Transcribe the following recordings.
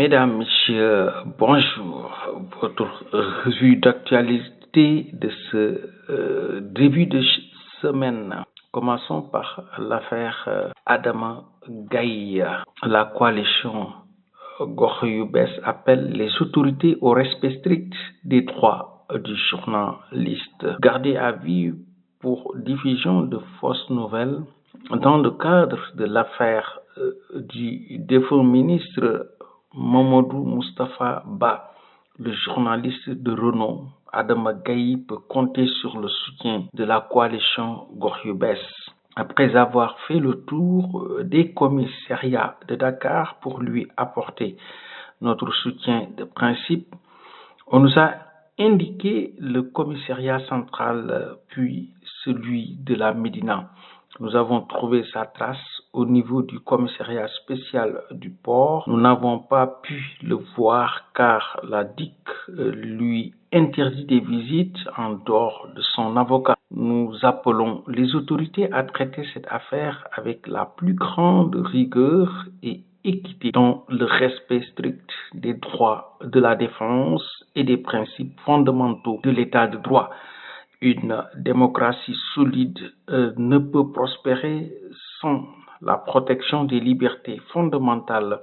Mesdames, Messieurs, bonjour. Votre revue d'actualité de ce début de semaine. Commençons par l'affaire Adama Gaye. La coalition Gox Yu Bess appelle les autorités au respect strict des droits du journaliste. Gardé à vue pour diffusion de fausses nouvelles dans le cadre de l'affaire du défunt ministre Mamadou Moustapha Ba, le journaliste de renom Adama Gaye peut compter sur le soutien de la coalition Gox Yu Bess. Après avoir fait le tour des commissariats de Dakar pour lui apporter notre soutien de principe, on nous a indiqué le commissariat central puis celui de la Médina. Nous avons trouvé sa trace au niveau du commissariat spécial du port. Nous n'avons pas pu le voir car la DIC lui interdit des visites en dehors de son avocat. Nous appelons les autorités à traiter cette affaire avec la plus grande rigueur et équité dans le respect strict des droits de la défense et des principes fondamentaux de l'état de droit. Une démocratie solide ne peut prospérer sans la protection des libertés fondamentales,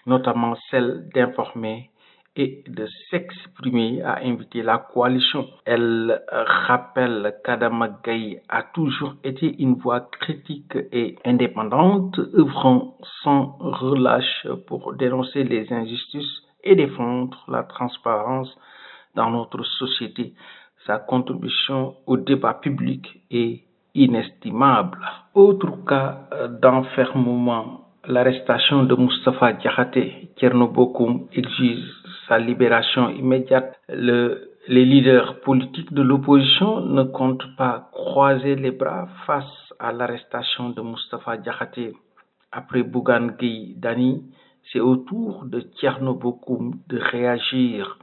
notamment celle d'informer et de s'exprimer, a invité la coalition. Elle rappelle qu'Adama Gaye a toujours été une voix critique et indépendante, œuvrant sans relâche pour dénoncer les injustices et défendre la transparence dans notre société. Sa contribution au débat public est inestimable. Autre cas d'enfermement, l'arrestation de Moustapha Diakhaté. Thierno Bocoum exige sa libération immédiate. Les leaders politiques de l'opposition ne comptent pas croiser les bras face à l'arrestation de Moustapha Diakhaté. Après Bougane Gueye Dany, c'est au tour de Thierno Bocoum de réagir.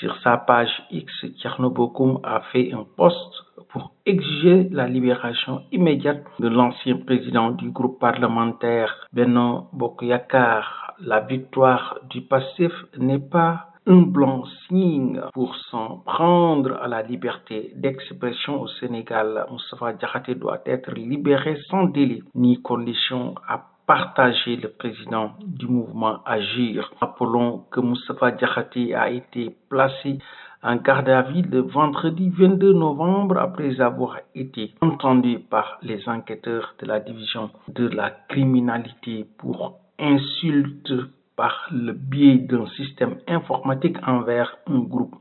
Sur sa page X, Thierno Bocoum a fait un post pour exiger la libération immédiate de l'ancien président du groupe parlementaire Benno Bokk Yakaar. La victoire du PASTEF n'est pas un blanc-seing pour s'en prendre à la liberté d'expression au Sénégal. Moustapha Diakhaté doit être libéré sans délai ni condition à partager le président du mouvement Agir. Rappelons que Moustapha Diakhaté a été placé en garde à vue le vendredi 22 novembre après avoir été entendu par les enquêteurs de la division de la criminalité pour insulte par le biais d'un système informatique envers un groupe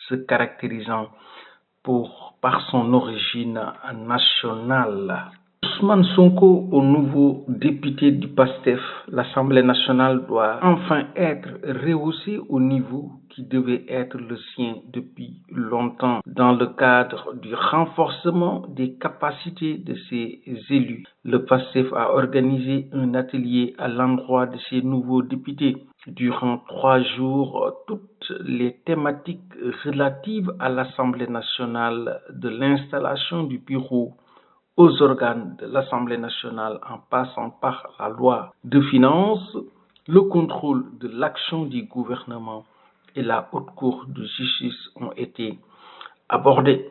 se caractérisant par son origine nationale. Ousmane Sonko au nouveau député du PASTEF, l'Assemblée nationale doit enfin être rehaussée au niveau qui devait être le sien depuis longtemps dans le cadre du renforcement des capacités de ses élus. Le PASTEF a organisé un atelier à l'endroit de ses nouveaux députés. Durant 3 jours, toutes les thématiques relatives à l'Assemblée nationale, de l'installation du bureau aux organes de l'Assemblée nationale en passant par la loi de finances, le contrôle de l'action du gouvernement et la haute cour de justice ont été abordées.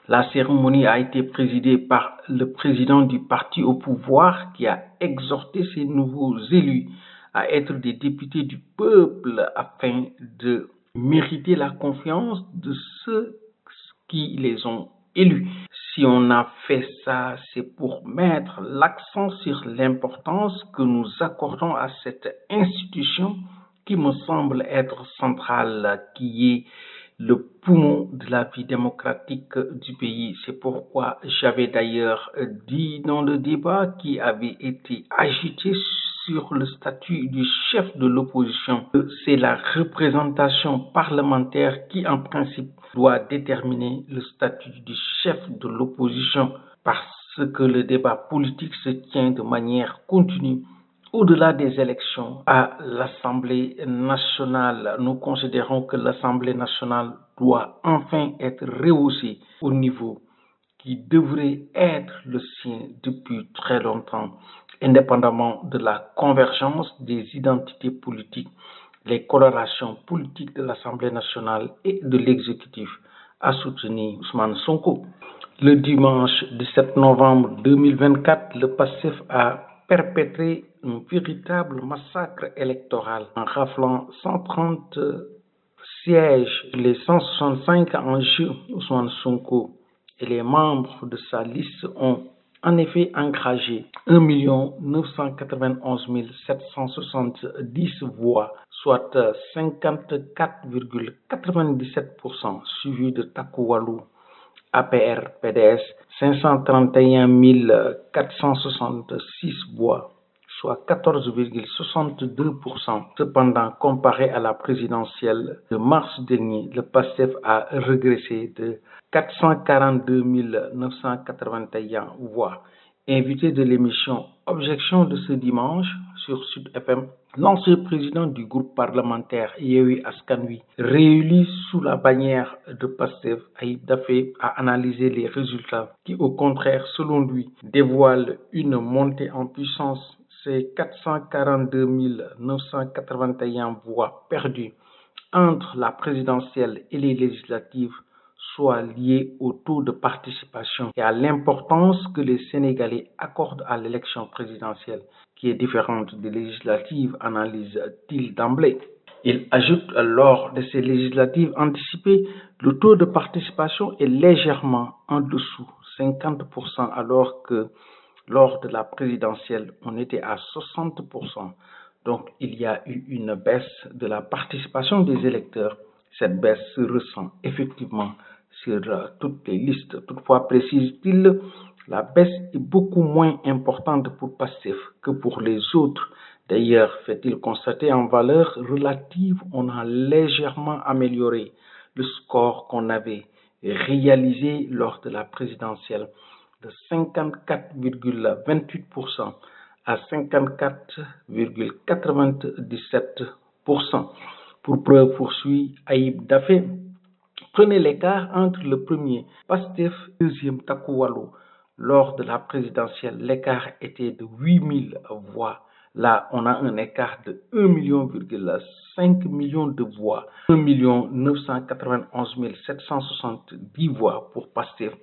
La cérémonie a été présidée par le président du parti au pouvoir qui a exhorté ses nouveaux élus à être des députés du peuple afin de mériter la confiance de ceux qui les ont élus. Si on a fait ça, c'est pour mettre l'accent sur l'importance que nous accordons à cette institution qui me semble être centrale, qui est le poumon de la vie démocratique du pays. C'est pourquoi j'avais d'ailleurs dit dans le débat qui avait été agité sur le statut du chef de l'opposition, c'est la représentation parlementaire qui, en principe, doit déterminer le statut du chef de l'opposition parce que le débat politique se tient de manière continue au-delà des élections à l'Assemblée nationale. Nous considérons que l'Assemblée nationale doit enfin être rehaussée au niveau qui devrait être le sien depuis très longtemps, indépendamment de la convergence des identités politiques. les colorations politiques de l'Assemblée nationale et de l'exécutif a soutenu Ousmane Sonko. Le dimanche 17 novembre 2024, le PASTEF a perpétré un véritable massacre électoral en raflant 130 sièges. Les 165 en jeu, Ousmane Sonko et les membres de sa liste ont en effet engrangé 1 991 770 voix, soit 54,97%, suivi de Takku Wallu APR PDS 531 466 voix, soit 14,62%. Cependant, comparé à la présidentielle de mars dernier, le PASTEF a régressé de 442 981 voix. Invité de l'émission Objection de ce dimanche sur Sud FM, l'ancien président du groupe parlementaire Yewwi Askan Wi, réélu sous la bannière de PASTEF, Ayib Daffé a analysé les résultats qui, au contraire, selon lui, dévoilent une montée en puissance. Ces 442 981 voix perdues entre la présidentielle et les législatives soit liées au taux de participation et à l'importance que les Sénégalais accordent à l'élection présidentielle, qui est différente des législatives, analyse-t-il d'emblée. Il ajoute, lors de ces législatives anticipées, le taux de participation est légèrement en dessous, 50%, alors que lors de la présidentielle, on était à 60%. Donc, il y a eu une baisse de la participation des électeurs. Cette baisse se ressent effectivement sur toutes les listes. Toutefois, précise-t-il, la baisse est beaucoup moins importante pour PASTEF que pour les autres. D'ailleurs, fait-il constater, en valeur relative, on a légèrement amélioré le score qu'on avait réalisé lors de la présidentielle de 54,28% à 54,97%. Pour preuve, poursuit Ayib Daffé, prenez l'écart entre le premier PASTEF et le deuxième Takku Wallu. Lors de la présidentielle, l'écart était de 8000 voix. Là, on a un écart de 1,5 million de voix. 1 991 770 voix pour PASTEF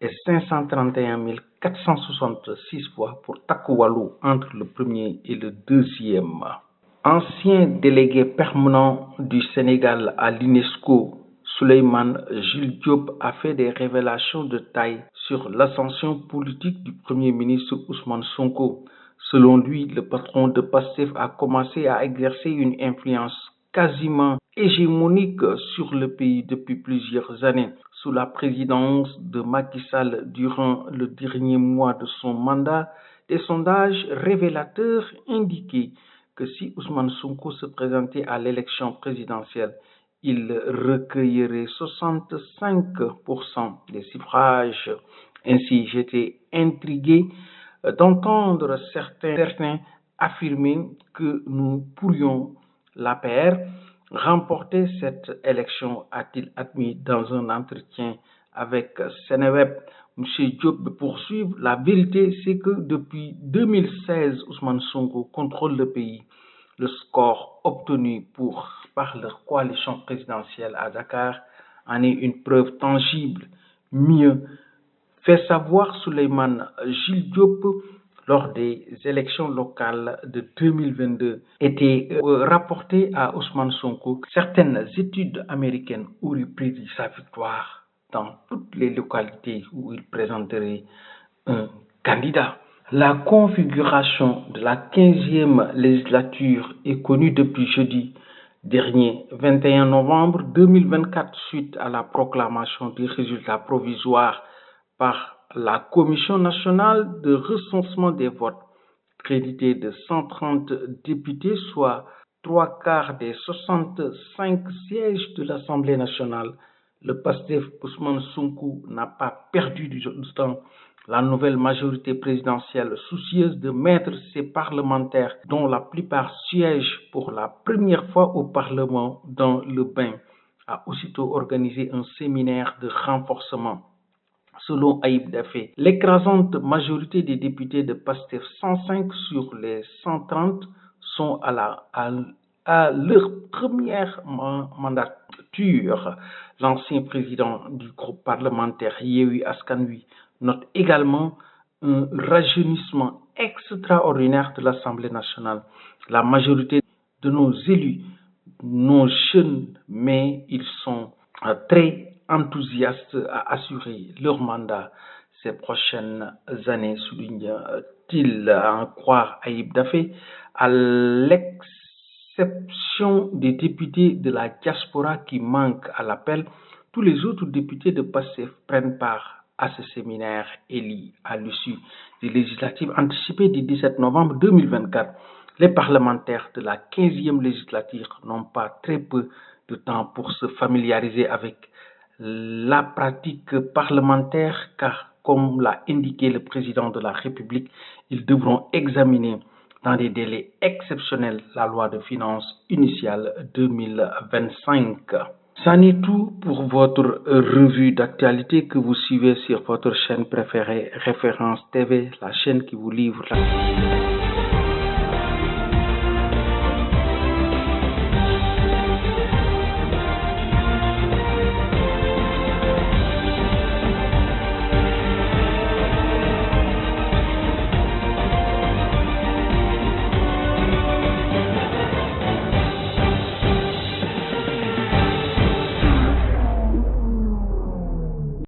et 531 466 voix pour Takku Wallu entre le premier et le deuxième. Ancien délégué permanent du Sénégal à l'UNESCO, Souleymane Jules Diop a fait des révélations de taille sur l'ascension politique du Premier ministre Ousmane Sonko. Selon lui, le patron de PASTEF a commencé à exercer une influence quasiment hégémonique sur le pays depuis plusieurs années. Sous la présidence de Macky Sall durant le dernier mois de son mandat, des sondages révélateurs indiquaient que si Ousmane Sonko se présentait à l'élection présidentielle, il recueillerait 65% des suffrages. Ainsi, j'étais intrigué d'entendre certains affirmer que nous pourrions, l'APR, remporter cette élection, a-t-il admis dans un entretien avec Seneweb. M. Diop de poursuivre, la vérité c'est que depuis 2016, Ousmane Sonko contrôle le pays. Le score obtenu par leur coalition présidentielle à Dakar en est une preuve tangible. Mieux, fait savoir Souleymane Jules Diop lors des élections locales de 2022 était rapporté à Ousmane Sonko que certaines études américaines auraient prédit sa victoire dans toutes les localités où il présenterait un candidat. La configuration de la 15e législature est connue depuis jeudi dernier, 21 novembre 2024, suite à la proclamation des résultats provisoires par la Commission nationale de recensement des votes, crédité de 130 députés, soit 3/4 des 65 sièges de l'Assemblée nationale. Le PASTEF Ousmane Sonko n'a pas perdu du temps. La nouvelle majorité présidentielle, soucieuse de mettre ses parlementaires, dont la plupart siègent pour la première fois au Parlement, dans le bain, a aussitôt organisé un séminaire de renforcement. Selon Ayib Daffé, l'écrasante majorité des députés de PASTEF, 105 sur les 130, sont à à leur première mandature. L'ancien président du groupe parlementaire Yewwi Askan Wi note également un rajeunissement extraordinaire de l'Assemblée nationale. La majorité de nos élus, nos jeunes, mais ils sont très enthousiastes à assurer leur mandat ces prochaines années, souligne-t-il. À en croire Ayib Daffé, à l'exception des députés de la diaspora qui manquent à l'appel, tous les autres députés de PASTEF prennent part à ce séminaire élus à l'issue des législatives anticipées du 17 novembre 2024. Les parlementaires de la 15e législature n'ont pas très peu de temps pour se familiariser avec la pratique parlementaire, car, comme l'a indiqué le président de la République, ils devront examiner dans des délais exceptionnels la loi de finances initiale 2025. C'en est tout pour votre revue d'actualité que vous suivez sur votre chaîne préférée Référence TV, la chaîne qui vous livre la